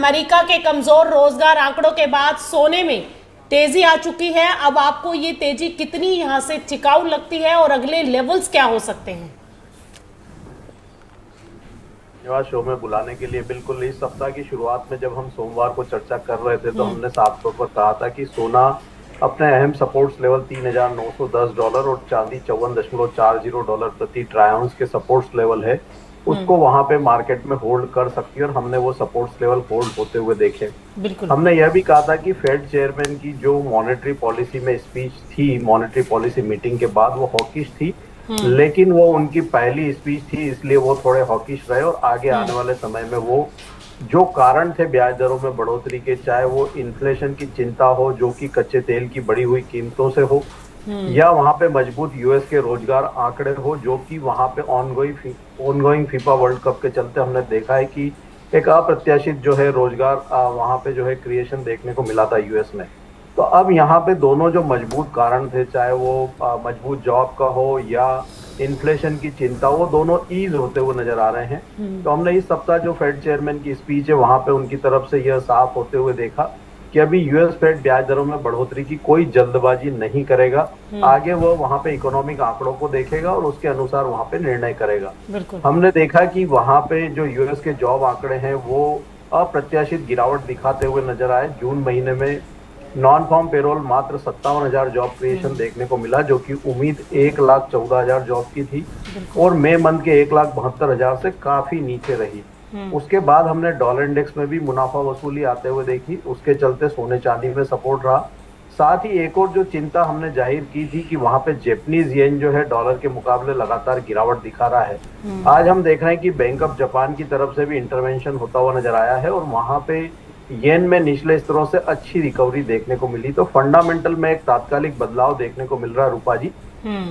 America के कमजोर रोजगार आंकड़ों के बाद सोने में तेजी आ चुकी है। अब आपको ये तेजी कितनी यहां से टिकाऊ लगती है और अगले लेवल्स क्या हो सकते हैं? धन्यवाद शो में बुलाने के लिए। बिल्कुल, इस सप्ताह की शुरुआत में जब हम सोमवार को चर्चा कर रहे थे तो हमने साफ तौर पर कहा था कि सोना अपने अहम सपोर्ट्स लेवल $3,910 और चांदी $54.40 प्रति ट्राई आउंस के सपोर्ट्स लेवल है, उसको वहां पे मार्केट में होल्ड कर सकती है और हमने वो सपोर्ट्स लेवल होल्ड होते हुए देखे। बिल्कुल। हमने यह भी कहा था कि फेड चेयरमैन की जो मॉनेटरी पॉलिसी में स्पीच थी, मॉनेटरी पॉलिसी मीटिंग के बाद, वो हॉकिश थी, लेकिन वो उनकी पहली स्पीच थी, इसलिए वो थोड़े हॉकिश रहे और आगे आने वाले समय में वो जो कारण थे ब्याज दरों में बढ़ोतरी के, चाहे वो इन्फ्लेशन की चिंता हो जो कि कच्चे तेल की बढ़ी हुई कीमतों से हो, या वहां पे मजबूत यूएस के रोजगार आंकड़े हो, जो कि वहां पे ऑनगोइंग फीफा वर्ल्ड कप के चलते हमने देखा है कि एक अप्रत्याशित जो है रोजगार वहां पे जो है क्रिएशन देखने को मिला था यूएस में। तो अब यहाँ पे दोनों जो मजबूत कारण थे, चाहे वो मजबूत जॉब का हो या इन्फ्लेशन की चिंता, वो दोनों ईज होते हुए नजर आ रहे हैं। तो हमने इस सप्ताह जो फेड चेयरमैन की स्पीच है वहां पे उनकी तरफ से यह साफ होते हुए देखा कि अभी यूएस फेड ब्याज दरों में बढ़ोतरी की कोई जल्दबाजी नहीं करेगा। आगे वो वहां पे इकोनॉमिक आंकड़ों को देखेगा और उसके अनुसार वहां पे निर्णय करेगा। हमने देखा कि वहां पे जो यूएस के जॉब आंकड़े हैं वो अप्रत्याशित गिरावट दिखाते हुए नजर आए। जून महीने में नॉन फॉर्म पेरोल मात्र 57,000 जॉब क्रिएशन देखने को मिला, जो कि उम्मीद 1,14,000 जॉब की थी, और मई मंथ के 1,72,000 से काफी नीचे रही। उसके बाद हमने डॉलर इंडेक्स में भी मुनाफा वसूली आते हुए देखी, उसके चलते सोने चांदी में सपोर्ट रहा। साथ ही एक और जो चिंता हमने जाहिर की थी कि वहां पे जैपनीज येन जो है डॉलर के मुकाबले लगातार गिरावट दिखा रहा है। आज हम देख रहे हैं कि बैंक ऑफ जापान की तरफ से भी इंटरवेंशन होता हुआ नजर आया है और वहां पे येन में निचले स्तरों से अच्छी रिकवरी देखने को मिली। तो फंडामेंटल में एक तात्कालिक बदलाव देखने को मिल रहा है रूपा जी,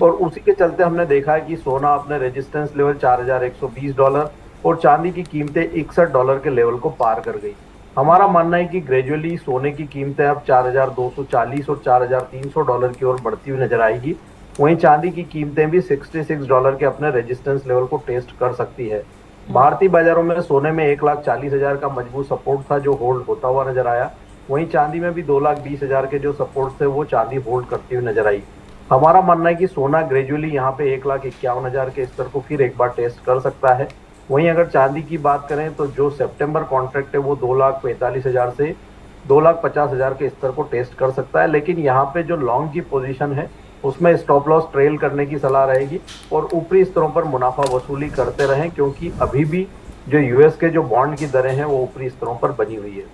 और उसी के चलते हमने देखा है कि सोना अपने रेजिस्टेंस लेवल $4,120 और चांदी की कीमतें $61 के लेवल को पार कर गई। हमारा मानना है कि ग्रेजुअली सोने की कीमतें अब $4,240 और $4,300 की ओर बढ़ती हुई नजर आएगी। वहीं चांदी की कीमतें भी $66 के अपने रेजिस्टेंस लेवल को टेस्ट कर सकती है। भारतीय बाजारों में सोने में 1,40,000 का मजबूत सपोर्ट था जो होल्ड होता हुआ नजर आया। वहीं चांदी में भी 2,20,000 के जो सपोर्ट थे वो चांदी होल्ड करती हुई नजर आई। हमारा मानना है कि सोना ग्रेजुअली यहाँ पे 1,51,000 के स्तर को फिर एक बार टेस्ट कर सकता है। वहीं अगर चांदी की बात करें तो जो सितंबर कॉन्ट्रैक्ट है वो 2,45,000 से 2,50,000 के स्तर को टेस्ट कर सकता है, लेकिन यहाँ पे जो लॉन्ग की पोजीशन है उसमें स्टॉप लॉस ट्रेल करने की सलाह रहेगी और ऊपरी स्तरों पर मुनाफा वसूली करते रहें, क्योंकि अभी भी जो यूएस के जो बॉन्ड की दरें हैं वो ऊपरी स्तरों पर बनी हुई है।